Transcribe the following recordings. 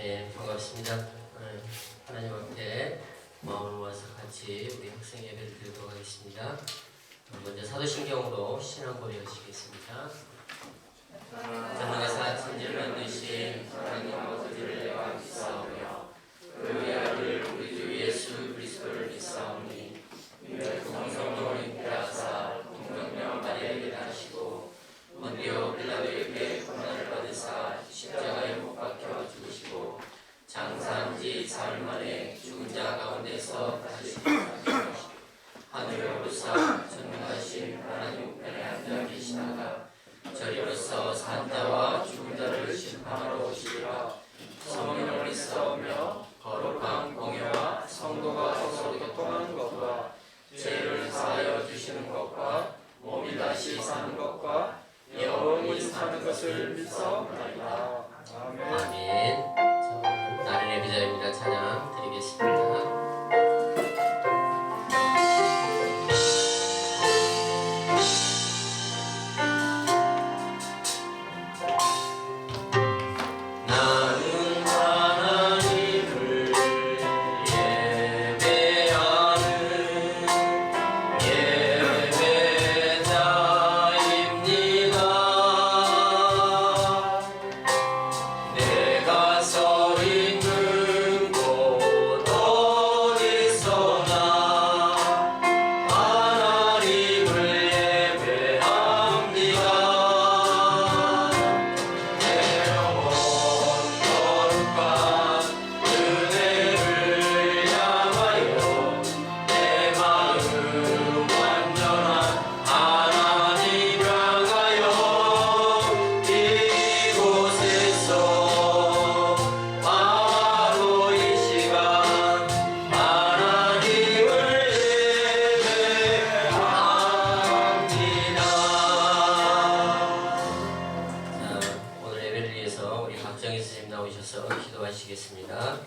네, 반갑습니다. 하나님 앞에 마음을 모아서 같이 우리 학생 예배를 드리도록 하겠습니다. 먼저 사도신경으로 신앙 고백하시겠습니다. 전능하사 천지를 만드신 하나님 아버지를 내가 믿사오며 그 외아들 우리 주 예수 그리스도를 믿사오니 이를 성령으로 잉태하사 동정녀 마리아에게 낳으시고 본디오 빌라도에게 고난을 받으사 십자가에 못 박혀 죽으시고 장사한 지 사흘 만에 죽은 자 가운데서 다시 살아나시고 하늘에 오르사 전능하신 하나님 우편에 앉아 계시다가 저리로서 산 자와 죽은 자를 심판하러 오시리라. 성령을 믿사오며 거룩한 공예와 성도가 서로 교통하는 것과 죄를 사하여 주시는 것과 몸이 다시 사는 것과 영원히 사는 것을 믿사옵나이다. 아멘. 나는 예배자입니다. 찬양 드리겠습니다. 기도하시겠습니다.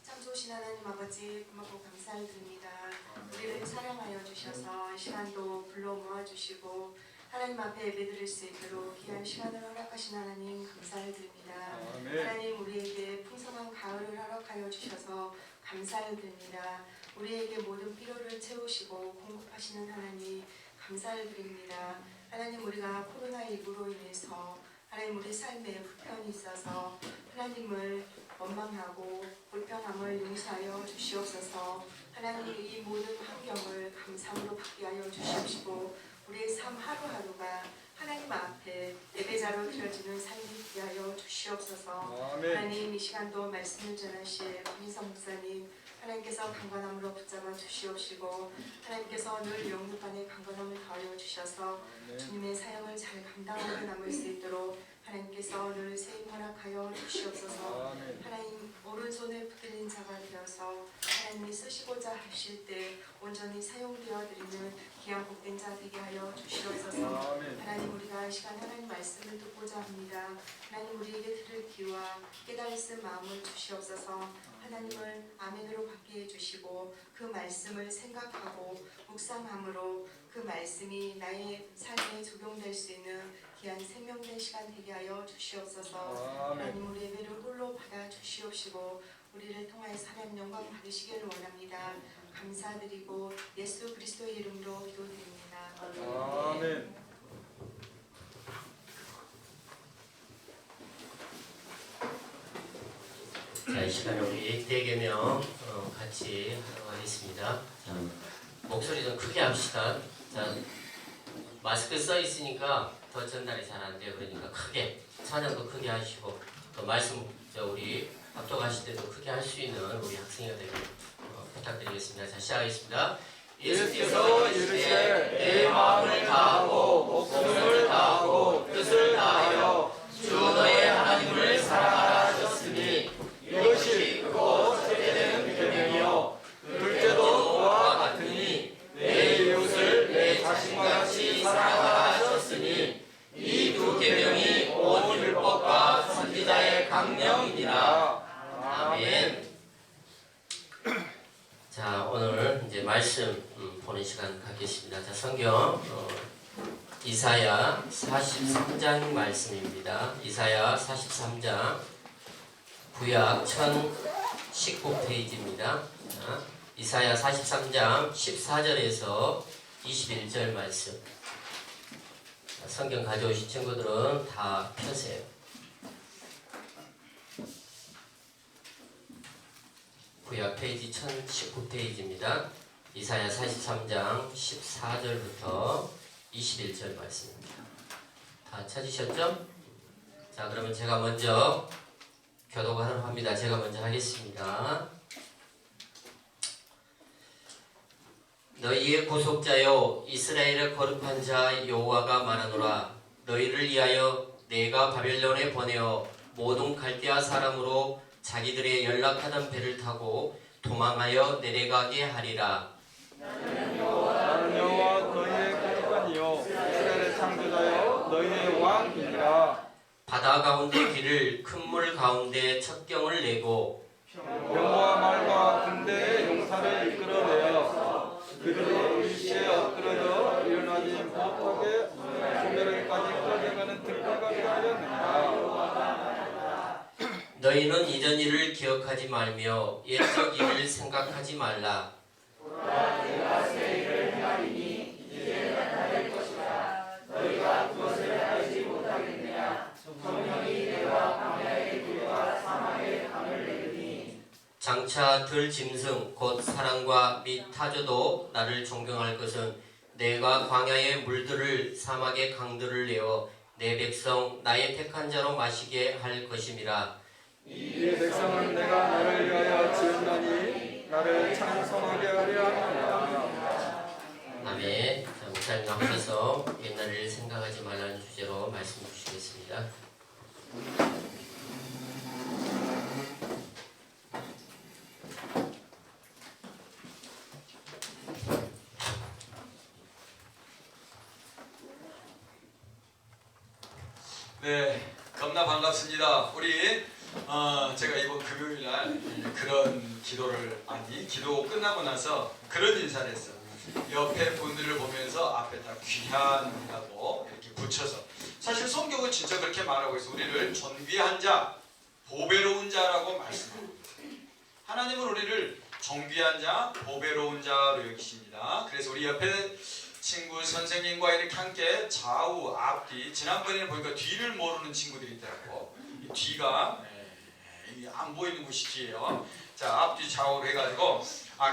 참 좋으신 하나님 아버지 고맙고 감사를 드립니다. 우리를 사랑하여 주셔서 이 시간도 불러 모아주시고 하나님 앞에 예배드릴 수 있도록 귀한 시간을 허락하신 하나님 감사를 드립니다. 하나님 우리에게 풍성한 가을을 허락하여 주셔서 감사를 드립니다. 우리에게 모든 필요를 채우시고 공급하시는 하나님 감사를 드립니다. 하나님 우리가 코로나19로 인해서 하나님 우리 삶에 불편이 있어서 하나님을 원망하고 불평함을 용서하여 주시옵소서. 하나님 이 모든 환경을 감사함으로 받게 하여 주시옵시고 우리의 삶 하루하루가 하나님 앞에 예배자로 드려지는 삶이 되게 하여 주시옵소서. 아멘. 하나님 이 시간도 말씀을 전하실 박민성 목사님 하나님께서 강건함으로 붙잡아 주시옵시고 하나님께서 늘 영육간의 강건함을 더하여 주셔서 주님의 사역을 잘 감당하고 남을 수 있도록 하나님께서 늘 세임 허락하여 주시옵소서. 하나님 오른손을 붙들린 자가 되어서 하나님이 쓰시고자 하실 때 온전히 사용되어 드리는 귀한 복된 자 되게 하여 주시옵소서. 하나님 우리가 이 시간 하나님 말씀을 듣고자 합니다. 하나님 우리에게 들을 귀와 깨달을 마음을 주시옵소서. 하나님을 아멘으로 받게 해주시고 그 말씀을 생각하고 묵상함으로 그 말씀이 나의 삶에 적용될 수 있는 귀한 생명된 시간 되게 하여 주시옵소서. 하나님 우리 예배를 홀로 받아 주시옵시고 우리를 통하여서 하나님 영광 받으시기를 원합니다. 감사드리고 예수 그리스도의 이름으로 기도드립니다. 아멘. 자, 이 시간에 우리 대개명 같이 하도록 하겠습니다. 자, 목소리 좀 크게 합시다. 자, 마스크 써 있으니까 더 전달이 잘 안 돼요. 그러니까 크게 찬양도 크게 하시고 또 말씀 우리 합독하실 때도 크게 할 수 있는 우리 학생이 되길 부탁드리겠습니다. 자, 시작하겠습니다. 예수께서 이르시되 내 마음을 다하고 목숨을 다하고 뜻을 다하여 주 너의 하나님을 사랑하라 하셨으니 이것이 크고 세대되는 계명이요 둘째도 그와 같으니 내 이웃을 내 자신과 같이 사랑하라 하셨으니 이 두 계명이 온 율법과 선지자의 강령이니라. 아멘. 자, 오늘 이제 말씀 보는 시간 갖겠습니다. 자, 성경 이사야 43장 말씀입니다. 이사야 43장 구약 1019페이지입니다. 이사야 43장 14절에서 21절 말씀. 성경 가져오신 친구들은 다 펴세요. 구약 페이지 1019페이지입니다. 이사야 43장 14절부터 21절 말씀입니다. 다 찾으셨죠? 자, 그러면 제가 먼저 교독하도록 합니다. 제가 먼저 하겠습니다. 너희의 구속자여 이스라엘의 거룩한 자 여호와가 말하노라. 너희를 위하여 내가 바벨론에 보내어 모든 갈대아 사람으로 자기들의 연락하던 배를 타고 도망하여 내려가게 하리라. 나는 여호와 너희의 거룩한 이요 이스라엘의 창조자여 너희의 왕이니라. 바다 가운데 길을 큰 물 가운데 첩경을 내고 여호와 말과 군대의 용사를 이끌어내어 그들이 일시에 엎드러져 일어나지 못하게 소멸하기까지 끌어내가는 특별가 되었느니라. 너희는 이전 일을 기억하지 말며 옛적 일을 생각하지 말라. 내가 새 일을 행하리니 이제 나타날 것이라. 너희가 그것을 알지 못하겠느냐. 성령이 내가 광야의 길과 사막의 강을 내리니 장차 들 짐승 곧 사람과 및 타조도 나를 존경할 것은 내가 광야의 물들을 사막의 강들을 내어 내 백성 나의 택한 자로 마시게 할 것임이라. 이 백성은 내가 나를 위하여 지었나니 나를 찬송하게 하려 합니다. 아멘. 자, 목사님 앞서서 옛날 일을 생각하지 말라는 주제로 말씀 주시겠습니다. 네, 겁나 반갑습니다. 우리 제가 이번 금요일 날 그런 기도 끝나고 나서 그런 인사를 했어요. 옆에 분들을 보면서 앞에다 귀한이라고 이렇게 붙여서, 사실 성경은 진짜 그렇게 말하고 있어요. 우리를 존귀한 자, 보배로운 자라고 말씀합니다. 하나님은 우리를 존귀한 자, 보배로운 자로 여기십니다. 그래서 우리 옆에 친구 선생님과 이렇게 함께 좌우 앞뒤, 지난번에는 보니까 뒤를 모르는 친구들이 있더라고. 이 뒤가 안 보이는 곳이 뒤에요. 자, 앞뒤 좌우로 해가지고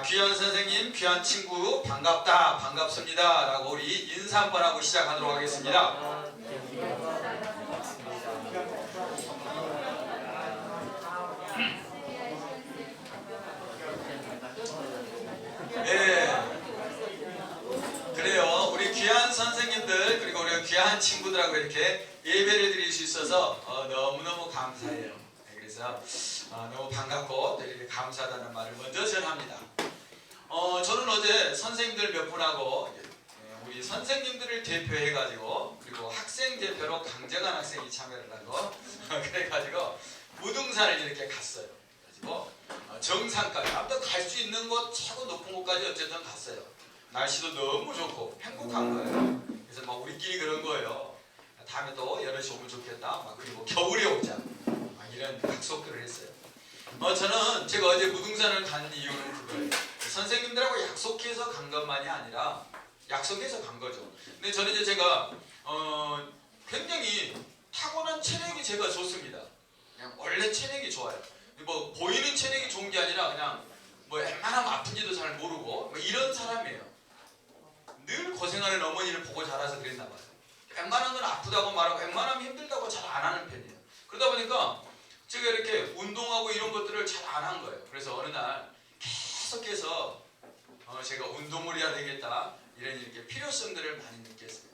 귀한 선생님, 귀한 친구 반갑다, 반갑습니다 라고 우리 인사 한번 하고 시작하도록 하겠습니다. 네, 그래요. 우리 귀한 선생님들 그리고 우리 귀한 친구들하고 이렇게 예배를 드릴 수 있어서 너무너무 감사해요. 네, 그래서 너무 반갑고 또 이렇게 감사하다는 말을 먼저 전합니다. 저는 어제 선생님들 몇 분하고 우리 선생님들을 대표해가지고, 그리고 학생 대표로 강정한 학생이 참여를 하고 그래가지고 무등산을 이렇게 갔어요. 그래가지고 정상까지 아무튼 갈 수 있는 곳 최고 높은 곳까지 어쨌든 갔어요. 날씨도 너무 좋고 행복한 거예요. 그래서 막 우리끼리 그런 거예요. 다음에 또 여럿이 오면 좋겠다. 그리고 겨울에 오자. 이런 약속들을 했어요. 저는 제가 어제 무등산을 간 이유는 그거예요. 선생님들하고 약속해서 간 것만이 아니라 약속해서 간 거죠. 근데 저는 이제 제가 굉장히 타고난 체력이 제가 좋습니다. 그냥 원래 체력이 좋아요. 뭐 보이는 체력이 좋은 게 아니라 그냥 뭐 웬만하면 아픈지도 잘 모르고 뭐 이런 사람이에요. 늘 고생하는 어머니를 보고 자라서 그랬나 봐요. 웬만한 건 아프다고 말하고 웬만하면 힘들다고 잘 안 하는 편이에요. 그러다 보니까 제가 이렇게 운동하고 이런 것들을 잘 안 한 거예요. 그래서 어느 날 계속해서 제가 운동을 해야 되겠다 이런 이렇게 필요성들을 많이 느꼈어요.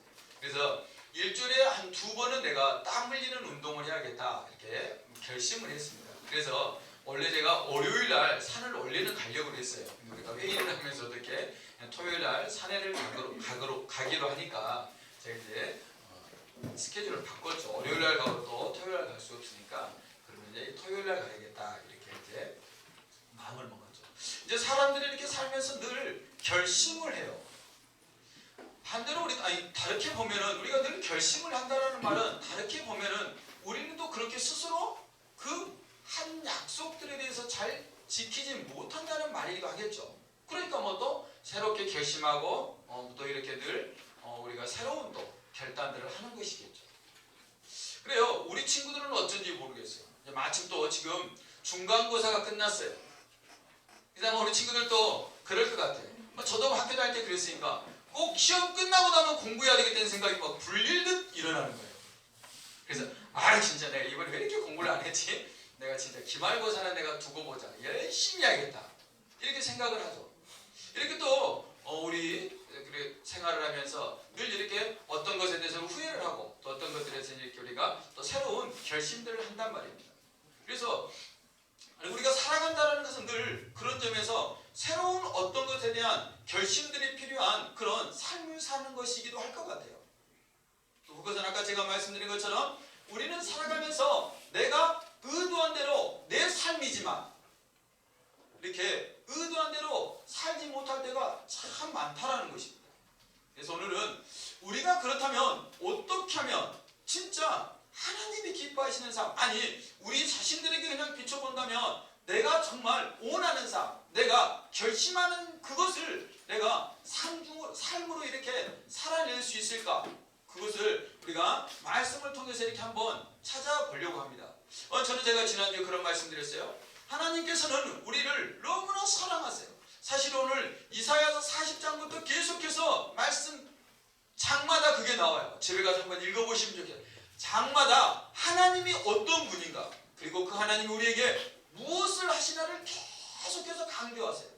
그래서 일주일에 한 2번은 내가 땀 흘리는 운동을 해야겠다 이렇게 결심을 했습니다. 그래서 원래 제가 월요일 날 산을 원래는 가려고 했어요. 우리가 회의를 하면서 어떻게 토요일 날 산에를 가기로 하니까 제가 이제 스케줄을 바꿨죠. 월요일 날 가고 또 토요일 날 갈 수 없으니까 그러면 이제 토요일 날 가야겠다 이렇게 이제 마음을 먹었죠. 이제 사람들이 이렇게 살면서 늘 결심을 해요. 다르게 보면은 우리가 늘 결심을 한다라는 말은 다르게 보면은 우리는 또 그렇게 스스로 그 한 약속들에 대해서 잘 지키지 못한다는 말이기도 하겠죠. 그러니까 뭐 또 새롭게 결심하고 또 이렇게 늘 우리가 새로운 또 결단들을 하는 것이겠죠. 그래요. 우리 친구들은 어쩐지 모르겠어요. 마침 또 지금 중간고사가 끝났어요. 그다음에 우리 친구들도 그럴 것 같아요. 저도 학교 다닐 때 그랬으니까 꼭 시험 끝나고 나면 공부해야 되겠다는 생각이 막 불릴듯 일어나는 거예요. 그래서 진짜 내가 이번에 왜 이렇게 공부를 안 했지? 내가 진짜 기말고사는 내가 두고 보자. 열심히 해야겠다. 이렇게 생각을 하죠. 이렇게 또 우리 생활을 하면서 늘 이렇게 어떤 것에 대해서 후회를 하고 또 어떤 것들에 대해서 이렇게 우리가 또 새로운 결심들을 한단 말입니다. 그래서 우리가 살아간다는 것은 늘 그런 점에서 새로운 어떤 것에 대한 결심들이 필요한 그런 삶을 사는 것이기도 할 것 같아요. 또 그것은 아까 제가 말씀드린 것처럼 우리는 살아가면서 내가 의도한 대로 내 삶이지만 이렇게 의도한 대로 살지 못할 때가 참 많다라는 것입니다. 그래서 오늘은 우리가 그렇다면 어떻게 하면 진짜 하나님이 기뻐하시는 삶, 아니 우리 자신들에게 그냥 비춰본다면 내가 정말 원하는 삶, 내가 결심하는 그것을 내가 삶으로 이렇게 살아낼 수 있을까? 그것을 우리가 말씀을 통해서 이렇게 한번 찾아보려고 합니다. 저는 제가 지난주에 그런 말씀 드렸어요. 하나님께서는 우리를 너무나 사랑하세요. 사실 오늘 이사야서 40장부터 계속해서 말씀 장마다 그게 나와요. 집에 가서 한번 읽어보시면 좋겠어요. 장마다 하나님이 어떤 분인가, 그리고 그 하나님이 우리에게 무엇을 하시나를 계속해서 강조하세요.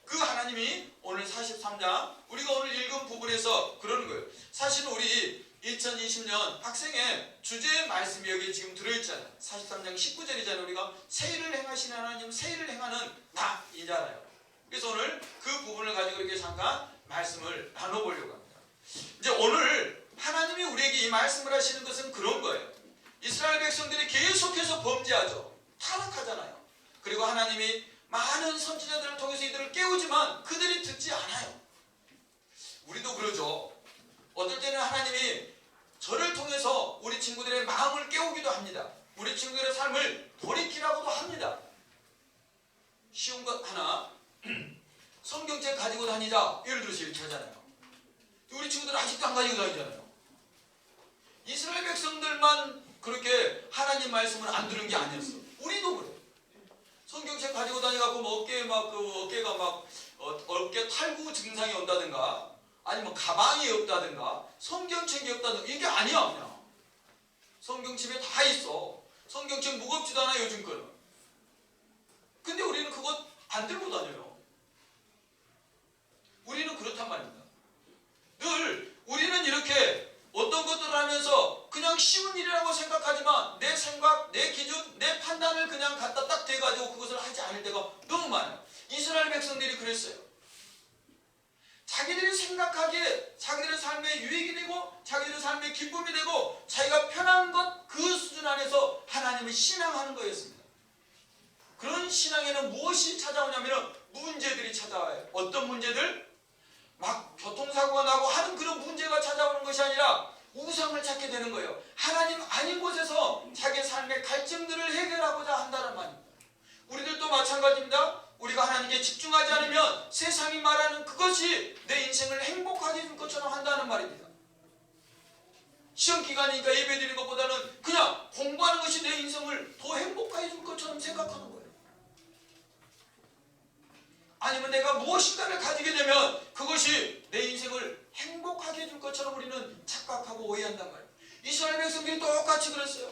그 하나님이 오늘 43장 우리가 오늘 읽은 부분에서 그러는 거예요. 사실 우리 2020년 학생의 주제의 말씀이 여기 지금 들어있잖아요. 43장 19절이잖아요. 우리가 새일을 행하시는 하나님, 새일을 행하는 나이잖아요. 그래서 오늘 그 부분을 가지고 이렇게 잠깐 말씀을 나눠보려고 합니다. 이제 오늘 하나님이 우리에게 이 말씀을 하시는 것은 그런 거예요. 이스라엘 백성들이 계속해서 범죄하죠. 타락하잖아요. 그리고 하나님이 많은 선지자들을 통해서 이들을 깨우지만 그들이 듣지 않아요. 우리도 그러죠. 어떨 때는 하나님이 저를 통해서 우리 친구들의 마음을 깨우기도 합니다. 우리 친구들의 삶을 돌이키라고도 합니다. 쉬운 것 하나, 성경책 가지고 다니자. 예를 들어서 이렇게 하잖아요. 우리 친구들은 아직도 안 가지고 다니잖아요. 이스라엘 백성들만 그렇게 하나님 말씀을 안 들은 게 아니었어. 우리도 그래. 성경책 가지고 다니갖고 뭐 어깨가 막 어깨 탈구 증상이 온다든가, 아니면 가방이 없다든가, 성경책이 없다든가, 이게 아니야. 그냥 성경 집에 다 있어. 성경책 무겁지도 않아 요즘 거는. 근데 우리는 그것 안 들고 다녀요. 우리는 그렇단 말입니다. 늘 우리는 이렇게 어떤 것들을 하면서 그냥 쉬운 일이라고 생각하지만 내 생각, 내 기준, 내 판단을 그냥 갖다 딱 대가지고 그것을 하지 않을 때가 너무 많아요. 이스라엘 백성들이 그랬어요. 자기들이 생각하기에 자기들의 삶에 유익이 되고 자기들의 삶에 기쁨이 되고 자기가 편한 것, 그 수준 안에서 하나님을 신앙하는 거였습니다. 그런 신앙에는 무엇이 찾아오냐면 문제들이 찾아와요. 어떤 문제들? 막 교통사고가 나고 하는 그런 문제가 찾아오는 것이 아니라 우상을 찾게 되는 거예요. 하나님 아닌 곳에서 자기 삶의 갈증들을 해결하고자 한다는 말입니다. 우리들도 마찬가지입니다. 우리가 하나님께 집중하지 않으면 세상이 말하는 그것이 내 인생을 행복하게 해줄 것처럼 한다는 말입니다. 시험 기간이니까 예배 드리는 것보다는 그냥 공부하는 것이 내 인생을 더 행복하게 해줄 것처럼 생각하는 거예요. 아니면 내가 무엇인가를 가지게 되면 그것이 내 인생을 행복하게 해줄 것처럼 우리는 착각하고 오해한단 말이에요. 이스라엘 백성들이 똑같이 그랬어요.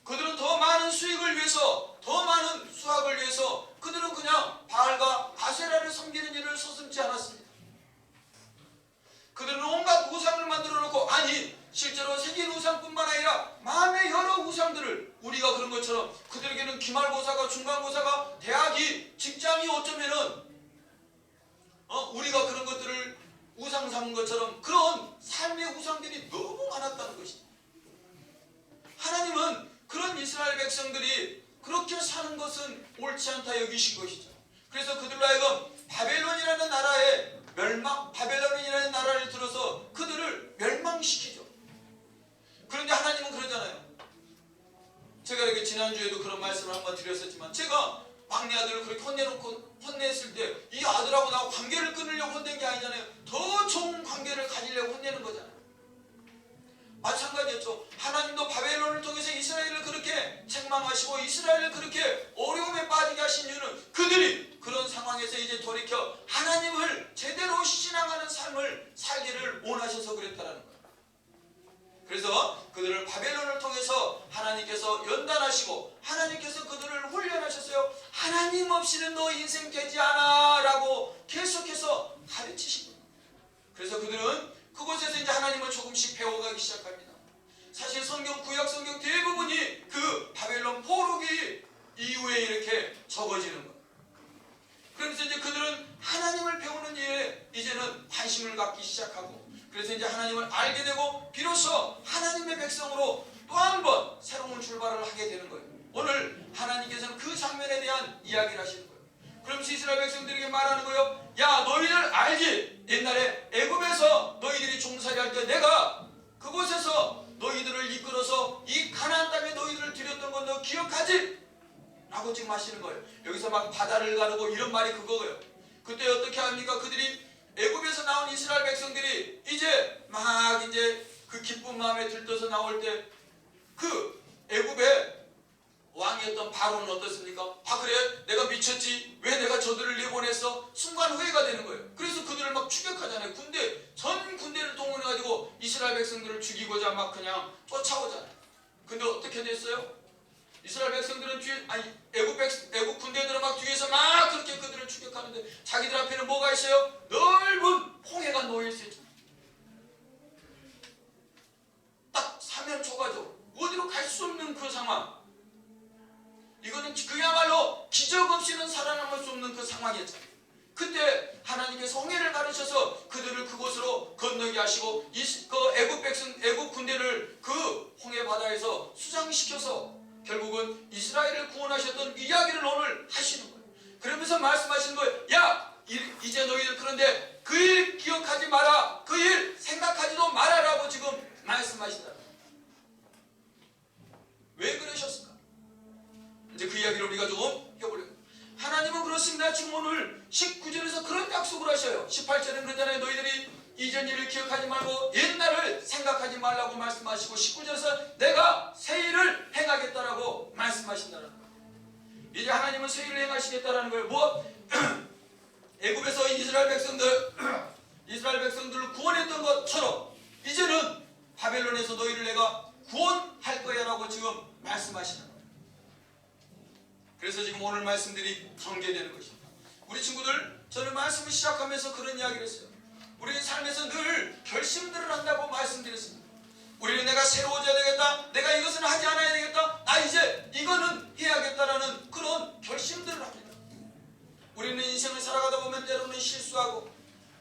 그들은 더 많은 수익을 위해서, 더 많은 수확을 위해서 그들은 그냥 바알과 아세라를 섬기는 일을 서슴지 않았습니다. 그들은 온갖 우상을 만들어 놓고, 아니 실제로 생긴 우상뿐만 아니라 마음의 여러 우상들을, 우리가 그런 것처럼 그들에게는 기말고사가, 중간고사가, 대학이, 직장이 어쩌면은 우리가 그런 것들을 우상 삼은 것처럼 그런 삶의 우상들이 너무 많았다는 것입니다. 하나님은 그런 이스라엘 백성들이 그렇게 사는 것은 옳지 않다 여기신 것이죠. 그래서 그들로 하여금 바벨론이라는 나라의 멸망, 바벨론이라는 뭐죠? 하나님을 제대로 신앙하는 삶을 살기를 원하셔서 그랬다라는 거예요. 그래서 그들을 바벨론을 통해서 하나님께서 연단하시고 하나님께서 그들을 훈련하셨어요. 하나님 없이는 너 인생 되지 않아 라고 계속해서 가르치신 거예요. 그래서 그들은 그곳에서 이제 하나님을 조금씩 배워가기 시작합니다. 사실 성경, 구약 성경 대부분이 그 바벨론 포로기 이후에 이렇게 적어지는 거예요. 그래서 이제 그들은 하나님을 배우는 일에 이제는 관심을 갖기 시작하고, 그래서 이제 하나님을 알게 되고 비로소 하나님의 백성으로 또 한 번 새로운 출발을 하게 되는 거예요. 오늘 하나님께서는 그 장면에 대한 이야기를 하시는 거예요. 그러면서 이스라엘 백성들에게 말하는 거예요. 야, 너희들 알지? 옛날에 애굽에서 너희들이 종살이할 때 내가 그곳에서 너희들을 이끌어서 이 가나안 땅에 너희들을 들였던 건 너 기억하지? 라고 지금 하시는 거예요. 여기서 막 바다를 가르고 이런 말이 그거예요. 그때 어떻게 합니까? 그들이 애굽에서 나온 이스라엘 백성들이 이제 막 이제 그 기쁜 마음에 들떠서 나올 때 그 애굽의 왕이었던 바로는 어떻습니까? 아, 그래? 내가 미쳤지? 왜 내가 저들을 내보냈어? 순간 후회가 되는 거예요. 그래서 그들을 막 추격하잖아요. 전 군대를 동원해가지고 이스라엘 백성들을 죽이고자 막 그냥 쫓아오잖아요. 근데 어떻게 됐어요? 이스라엘 백성들은 애굽 군대들은 막 뒤에서 막 그렇게 그들을 추격하는데 자기들 앞에는 뭐가 있어요? 넓은 홍해가 놓여 있어요. 딱 사면 초가죠. 어디로 갈 수 없는 그 상황. 이거는 그야말로 기적 없이는 살아남을 수 없는 그 상황이었잖아요. 그때 하나님께서 홍해를 가르쳐서 그들을 그곳으로 건너게 하시고 애굽 군대를 그 홍해 바다에서 수장시켜서 결국은 이스라엘을 구원하셨던 이야기를 오늘 하시는 거예요. 그러면서 말씀하시는 거예요. 야, 이제 너희들 그런데 그 일 기억하지 마라. 그 일 생각하지도 말아라고 지금 말씀하시다. 왜 그러셨을까? 이제 그 이야기를 우리가 좀 해보려고. 하나님은 그렇습니다. 지금 오늘 19절에서 그런 약속을 하셔요. 18절은 그러잖아요. 너희들이 이전 일을 기억하지 말고 옛날을 생각하지 말라고 말씀하시고, 19절에서 내가 새 일을 행하겠다라고 말씀하신다는 거예요. 이제 하나님은 새 일을 행하시겠다라는 거예요. 뭐? 애굽에서 이스라엘 백성들을 구원했던 것처럼 이제는 바벨론에서 너희를 내가 구원할 거야 라고 지금 말씀하시는 거예요. 그래서 지금 오늘 말씀들이 전개되는 것입니다. 우리 친구들, 저는 말씀을 시작하면서 그런 이야기를 했어요. 우리의 삶에서 늘 결심들을 한다고 말씀드렸습니다. 우리는 내가 새로워져야 되겠다, 내가 이것은 하지 않아야 되겠다, 나 이제 이거는 해야겠다라는 그런 결심들을 합니다. 우리는 인생을 살아가다 보면 때로는 실수하고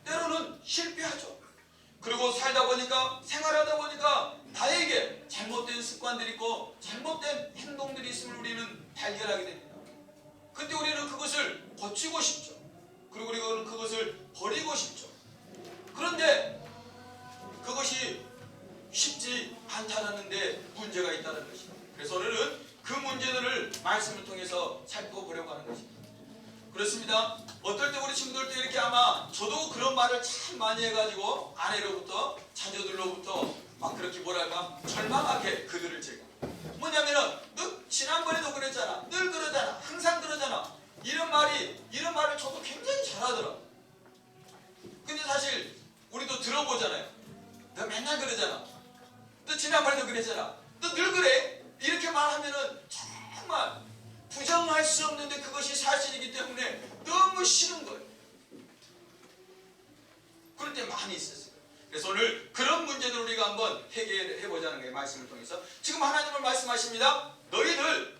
때로는 실패하죠. 그리고 살다 보니까, 생활하다 보니까 나에게 잘못된 습관들이 있고 잘못된 행동들이 있음을 우리는 발견하게 됩니다. 그때 우리는 그것을 고치고 싶죠. 그리고 우리는 그것을 버리고 싶죠. 그런데 그것이 쉽지 않다는 데 문제가 있다는 것입니다. 그래서 오늘은 그 문제들을 말씀을 통해서 살펴보려고 하는 것입니다. 그렇습니다. 어떨 때 우리 친구들도 이렇게, 아마 저도 그런 말을 참 많이 해가지고 아내로부터 자녀들로부터 막 그렇게 뭐랄까 절망하게 그들을 제가 뭐냐면은 너 지난번에도 그랬잖아, 늘 그러잖아, 항상 그러잖아, 이런 말을 저도 굉장히 잘하더라. 근데 사실 우리도 들어보잖아요. 너 맨날 그러잖아, 너 지난번에도 그랬잖아, 너 늘 그래, 이렇게 말하면은 정말 부정할 수 없는데 그것이 사실이기 때문에 너무 싫은 거예요. 그럴 때 많이 있었어요. 그래서 오늘 그런 문제를 우리가 한번 해결해보자는 거예요. 말씀을 통해서. 지금 하나님은 말씀하십니다. 너희들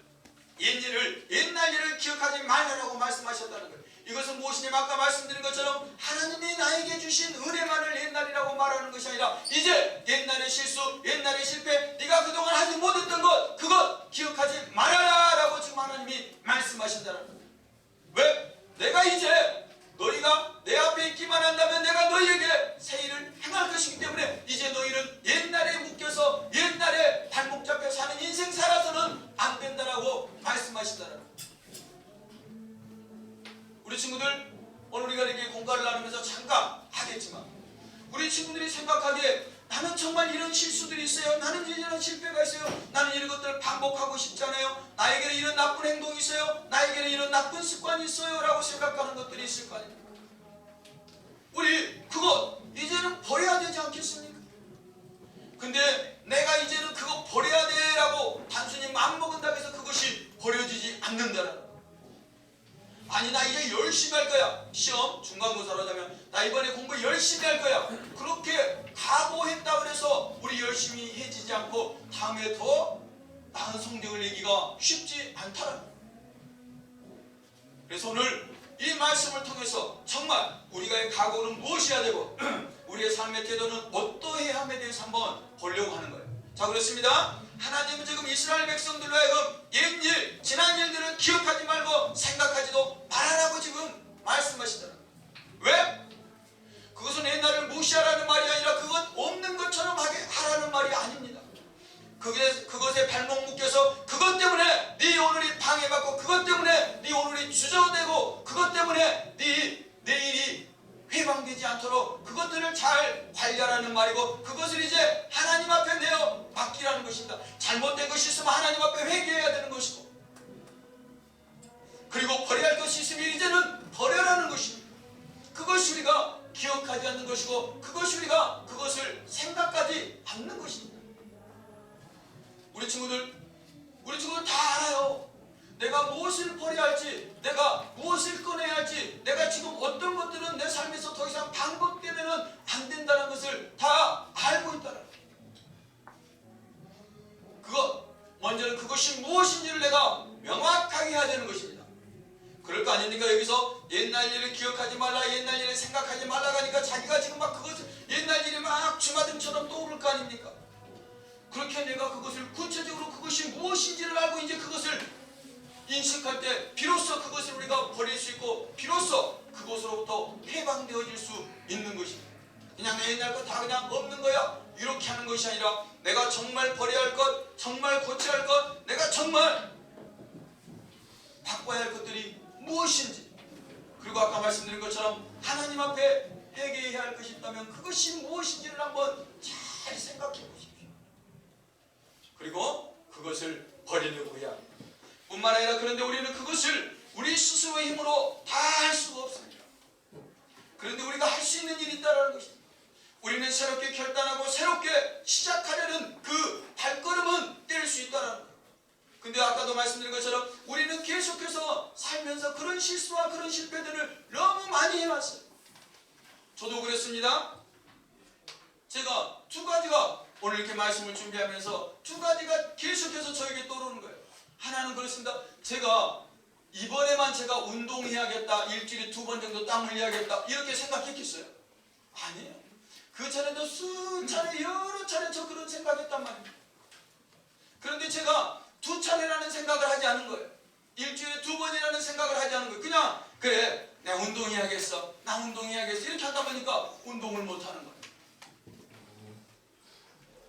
옛날 일을 기억하지 말라고 말씀하셨다는 거예요. 이것은 무엇이냐, 아까 말씀드린 것처럼 하나님이 나에게 주신 은혜만을 옛날이라고 말하는 것이 아니라 이제 옛날의 실수, 옛날의 실패, 네가 그동안 하지 못했던 것, 그것 기억하지 말아라 라고 지금 하나님이 말씀하신다는 거예요. 왜? 내가 이제 너희가 내 앞에 있기만 한다면 내가 너희에게 새 일을 행할 것이기 때문에 이제 너희는 옛날에 묶여서 옛날에 발목 잡혀 사는 인생 살아서는 안 된다라고 말씀하신다는 거예요. 우리 친구들, 오늘 우리가 이렇게 공과를 나누면서 잠깐 하겠지만 우리 친구들이 생각하기에 나는 정말 이런 실수들이 있어요, 나는 이런 실패가 있어요, 나는 이런 것들을 반복하고 싶잖아요, 나에게는 이런 나쁜 행동이 있어요, 나에게는 이런 나쁜 습관이 있어요 라고 생각하는 것들이 있을 거 아닙니까? 모의고사라자면 나 이번에 공부 열심히 할 거야. 그렇게 각오했다 그래서 우리 열심히 해지지 않고 다음에 더 나은 성적을 내기가 쉽지 않다. 그래서 오늘 이 말씀을 통해서 정말 우리가의 각오는 무엇이어야 되고 우리의 삶의 태도는 어떠해야 함에 대해서 한번 보려고 하는 거예요. 자, 그렇습니다. 하나님은 지금 이스라엘 백성들로 하여금 옛일 지난 일들을 기억하지 말고 생각하지도 말하라고 지금 말씀하시더라. 왜? 그것은 옛날을 무시하라는 말이 아니라 그것 없는 것처럼 하라는 말이 아닙니다. 그것에 발목 묶여서 그것 때문에 네 오늘이 방해받고 그것 때문에 네 오늘이 주저되고 그것 때문에 네 내일이 회방되지 않도록 그것들을 잘 관리하라는 말이고 그것을 이제 하나님 앞에 내어 맡기라는 것입니다. 잘못된 것이 있으면 하나님 앞에 회개해야 되는 것이고 그리고 버려야 할 것이 있으면 이제는 버려라는 것입니다. 그것이 우리가 기억하지 않는 것이고 그것이 우리가 그것을 생각하지 않는 것입니다. 우리 친구들 다 알아요. 내가 무엇을 버려야 할지, 내가 무엇을 꺼내야 할지, 내가 지금 어떤 것들은 내 삶에서 더 이상 반복되면 안 된다는 것을 다 알고 있다는 거예요. 먼저는 그것이 무엇인지를 내가 명확하게 해야 되는 것입니다. 그럴 거 아닙니까? 여기서 옛날 일을 기억하지 말라, 옛날 일을 생각하지 말라고 하니까 자기가 지금 막 그것을 옛날 일이 막 주마등처럼 떠오를 거 아닙니까? 그렇게 내가 그것을 구체적으로 그것이 무엇인지를 알고 이제 그것을 인식할 때 비로소 그것을 우리가 버릴 수 있고 비로소 그것으로부터 해방되어질 수 있는 것입니다. 그냥 내 옛날 거 다 그냥 없는 거야 이렇게 하는 것이 아니라 내가 정말 버려야 할 것, 정말 고쳐야 할 것, 내가 정말 바꿔야 할 것들이 무엇인지 그리고 아까 말씀드린 것처럼 하나님 앞에 회개해야 할 것이 있다면 그것이 무엇인지를 한번 잘 생각해 보십시오. 그리고 그것을 버리려고 해야 합니다. 뿐만 아니라 그런데 우리는 그것을 우리 스스로의 힘으로 다 할 수가 없습니다. 그런데 우리가 할 수 있는 일이 있다는 것입니다. 우리는 새롭게 결단하고 새롭게 시작하려는 그 발걸음은 뗄 수 있다는 거예요. 근데 아까도 말씀드린 것처럼 우리는 계속해서 살면서 그런 실수와 그런 실패들을 너무 많이 해왔어요. 저도 그랬습니다. 제가 두 가지가 오늘 이렇게 말씀을 준비하면서 두 가지가 계속해서 저에게 떠오르는 거예요. 하나는 그렇습니다. 제가 이번에만 제가 운동해야겠다, 일주일에 2번 정도 땀 흘려야겠다 이렇게 생각했겠어요? 아니에요. 그 전에도 수차례 여러 차례 저 그런 생각했단 말입니다. 그런데 제가 2차례라는 생각을 하지 않은 거예요. 일주일에 2번이라는 생각을 하지 않은 거예요. 그냥 그래 내가 운동해야겠어, 나 운동해야겠어 이렇게 하다 보니까 운동을 못하는 거예요.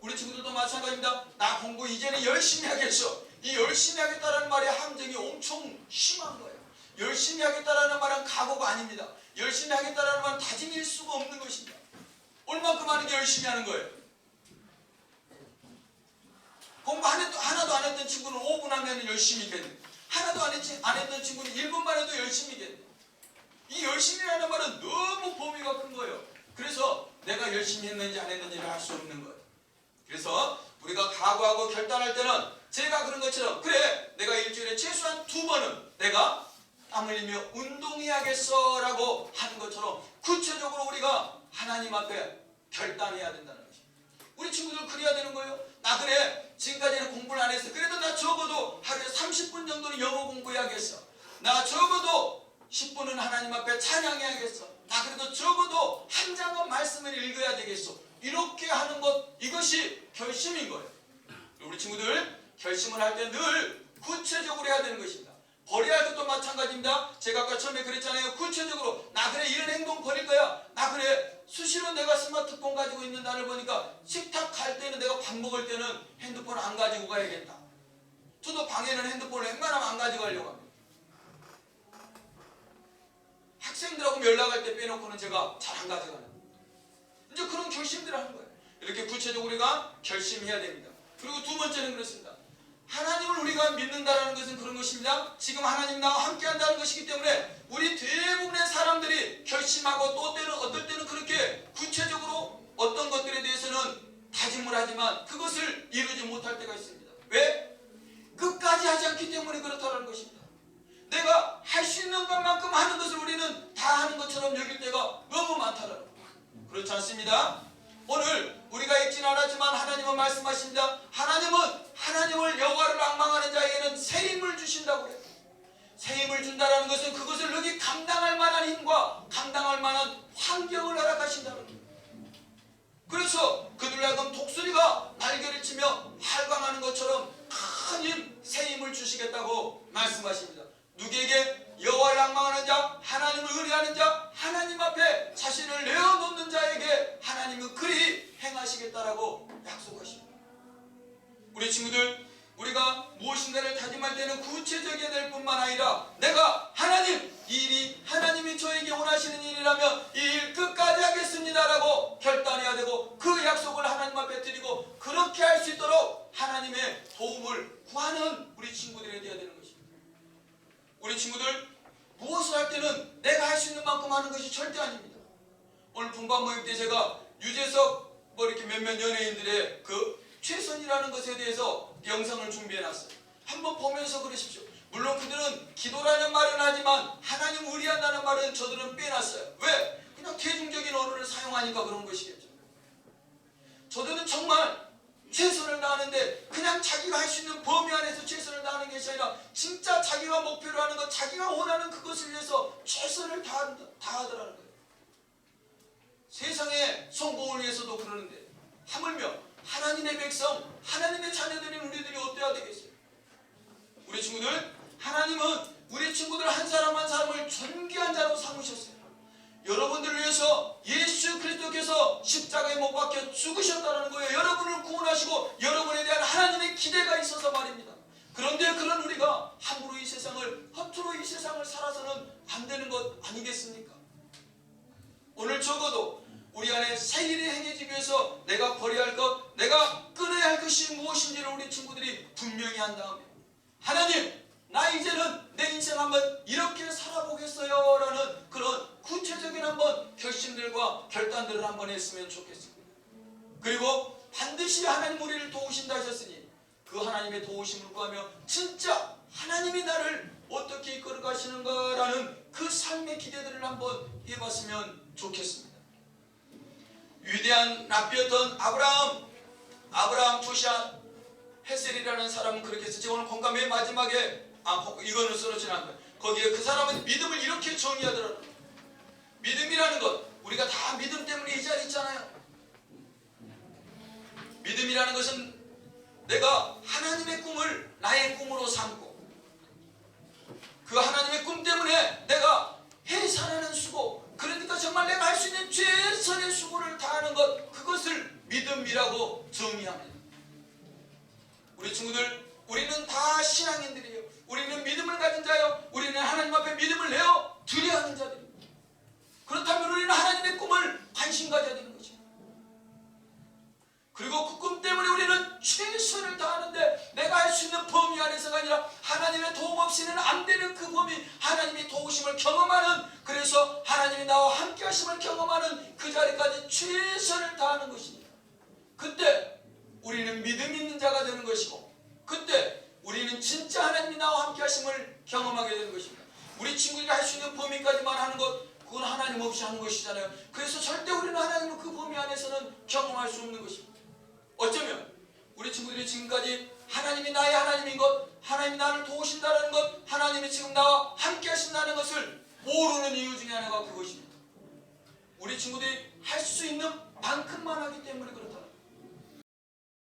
우리 친구들도 마찬가지입니다. 나 공부 이제는 열심히 하겠어. 이 열심히 하겠다라는 말의 함정이 엄청 심한 거예요. 열심히 하겠다라는 말은 각오가 아닙니다. 열심히 하겠다라는 말은 다짐일 수가 없는 것입니다. 얼마큼 하는 게 열심히 하는 거예요? 공부 하나도 안 했던 친구는 5분 하면 열심히 있겠네. 하나도 안 했던 친구는 1분만 해도 열심히 있겠네. 이 열심히라는 말은 너무 범위가 큰 거예요. 그래서 내가 열심히 했는지 안 했는지를 알 수 없는 거예요. 그래서 우리가 각오하고 결단할 때는 제가 그런 것처럼 그래 내가 일주일에 최소한 2번은 내가 땀 흘리며 운동해야겠어 라고 하는 것처럼 구체적으로 우리가 하나님 앞에 결단해야 된다는 것입니다. 우리 친구들 그래야 되는 거예요. 나 그래 지금까지는 공부를 안 했어. 그래도 나 적어도 하루에 30분 정도는 영어 공부해야겠어. 나 적어도 10분은 하나님 앞에 찬양해야겠어. 나 그래도 적어도 한 장은 말씀을 읽어야 되겠어. 이렇게 하는 것 이것이 결심인 거예요. 우리 친구들 결심을 할 때 늘 구체적으로 해야 되는 것입니다. 버려야 할 것도 마찬가지입니다. 제가 아까 처음에 그랬잖아요. 구체적으로 나 그래 이런 행동 버릴 거야. 나 그래 수시로 내가 스마트폰 가지고 있는 나를 보니까 식탁 갈 때는 내가 밥 먹을 때는 핸드폰 안 가지고 가야겠다. 저도 방에는 핸드폰을 웬만하면 안 가지고 가려고 합니다. 학생들하고 연락할 때 빼놓고는 제가 잘 안 가져가는 이제 그런 결심들을 하는 거예요. 이렇게 구체적으로 우리가 결심해야 됩니다. 그리고 두 번째는 그렇습니다. 하나님을 우리가 믿는다는 것은 그런 것입니다. 지금 하나님 나와 함께 한다는 것이기 때문에 우리 대부분의 사람들이 결심하고 또 때는 어떨 때는 그렇게 구체적으로 어떤 것들에 대해서는 다짐을 하지만 그것을 이루지 못할 때가 있습니다. 왜? 끝까지 하지 않기 때문에 그렇다는 것입니다. 내가 할 수 있는 것만큼 하는 것을 우리는 다 하는 것처럼 여길 때가 너무 많다라는 거예요. 그렇지 않습니다. 오늘 우리가 읽진 않았지만 하나님은 말씀하십니다. 하나님은 하나님을 여호와를 앙망하는 자에게는 새 힘을 주신다고 그래요. 새 힘을 준다는 것은 그것을 여기 감당할 만한 힘과 감당할 만한 환경을 허락하신다는 거예요. 그래서 그들로 하여금 독수리가 날개를 치며 활강하는 것처럼 큰 힘, 새 힘을 주시겠다고 말씀하십니다. 누구에게? 여호와를 앙망하는 자, 하나님을 의뢰하는 자, 하나님 앞에 자신을 내어놓는 자에게 하나님은 그리 행하시겠다라고 약속하십니다. 우리 친구들, 우리가 무엇인가를 다짐할 때는 구체적이어야 될 뿐만 아니라 내가 하나님, 이 일이 하나님이 저에게 원하시는 일이라면 이 일 끝까지 하겠습니다라고 결단해야 되고 그 약속을 하나님 앞에 드리고 그렇게 할 수 있도록 하나님의 도움을 구하는 우리 친구들이 되어야 되는 것입니다. 우리 친구들, 무엇을 할 때는 내가 할 수 있는 만큼 하는 것이 절대 아닙니다. 오늘 분반 모임 때 제가 유재석 이렇게 몇몇 연예인들의 그 최선이라는 것에 대해서 영상을 준비해놨어요. 한번 보면서 그러십시오. 물론 그들은 기도라는 말은 하지만 하나님 의리한다는 말은 저들은 빼놨어요. 왜? 그냥 대중적인 언어를 사용하니까 그런 것이겠죠. 저들은 정말 최선을 다하는데 그냥 자기가 할 수 있는 범위 안에서 최선을 다하는 것이 아니라 진짜 자기가 목표로 하는 것, 자기가 원하는 그것을 위해서 최선을 다하더라는 거예요. 세상의 성공을 위해서도 그러는데 하물며 하나님의 백성, 하나님의 자녀들인 우리들이 어때야 되겠어요? 우리 친구들, 하나님은 우리 친구들 한 사람 한 사람을 존귀한 자로 삼으셨어요. 여러분들을 위해서 예수 그리스도께서 십자가에 못 박혀 죽으셨다는 거예요. 여러분을 구원하시고 여러분에 대한 하나님의 기대가 있어서 말입니다. 그런데 그런 우리가 함부로 이 세상을, 허투루 이 세상을 살아서는 안 되는 것 아니겠습니까? 오늘 적어도 우리 안에 새 일이 행해지기 위해서 내가 버려야 할 것, 내가 끊어야 할 것이 무엇인지를 우리 친구들이 분명히 한 다음에 하나님, 나 이제는 내 인생 한번 이렇게 살아보겠어요 라는 그런 구체적인 한번 결심들과 결단들을 한번 했으면 좋겠습니다. 그리고 반드시 하나님 우리를 도우신다 하셨으니 그 하나님의 도우심을 구하며 진짜 하나님이 나를 어떻게 이끌어 가시는가라는 그 삶의 기대들을 한번 해봤으면 좋겠습니다. 위대한 랍비였던 아브라함 투샷 헤셀이라는 사람은 그렇게 했어요. 제가 오늘 공감의 마지막에 이거는 쓰러지는 않고요. 거기에 그 사람은 믿음을 이렇게 정의하더라고요. 믿음이라는 것, 우리가 다 믿음 때문에 이 자리에 있잖아요. 믿음이라는 것은 내가 하나님의 꿈을 나의 꿈으로 삼고 그 하나님의 꿈 때문에 내가 해산하는 수고, 그러니까 정말 내가 할 수 있는 최선의 수고를 다하는 것, 그것을 믿음이라고 정의합니다. 우리 친구들, 우리는 다 신앙인들이에요. 우리는 믿음을 가진 자요. 우리는 하나님 앞에 믿음을 내어 드려야 하는 자들입니다. 그렇다면 우리는 하나님의 꿈을 관심 가져야 되는 것입니다. 그리고 그 꿈 때문에 우리는 최선을 다하는데 내가 할 수 있는 범위 안에서가 아니라 하나님의 도움 없이는 안 되는 그 범위, 하나님의 도우심을 경험하는, 그래서 하나님이 나와 함께 하심을 경험하는 그 자리까지 최선을 다하는 것입니다. 그때 우리는 믿음 있는 자가 되는 것이고 그때 우리는 진짜 하나님이 나와 함께 하심을 경험하게 되는 것입니다. 우리 친구들이 할 수 있는 범위까지만 하는 것, 그건 하나님 없이 하는 것이잖아요. 그래서 절대 우리는 하나님을 그 범위 안에서는 경험할 수 없는 것입니다. 어쩌면 우리 친구들이 지금까지 하나님이 나의 하나님인 것, 하나님이 나를 도우신다는 것, 하나님이 지금 나와 함께 하신다는 것을 모르는 이유 중에 하나가 그것입니다. 우리 친구들이 할 수 있는 만큼만 하기 때문에 그렇다.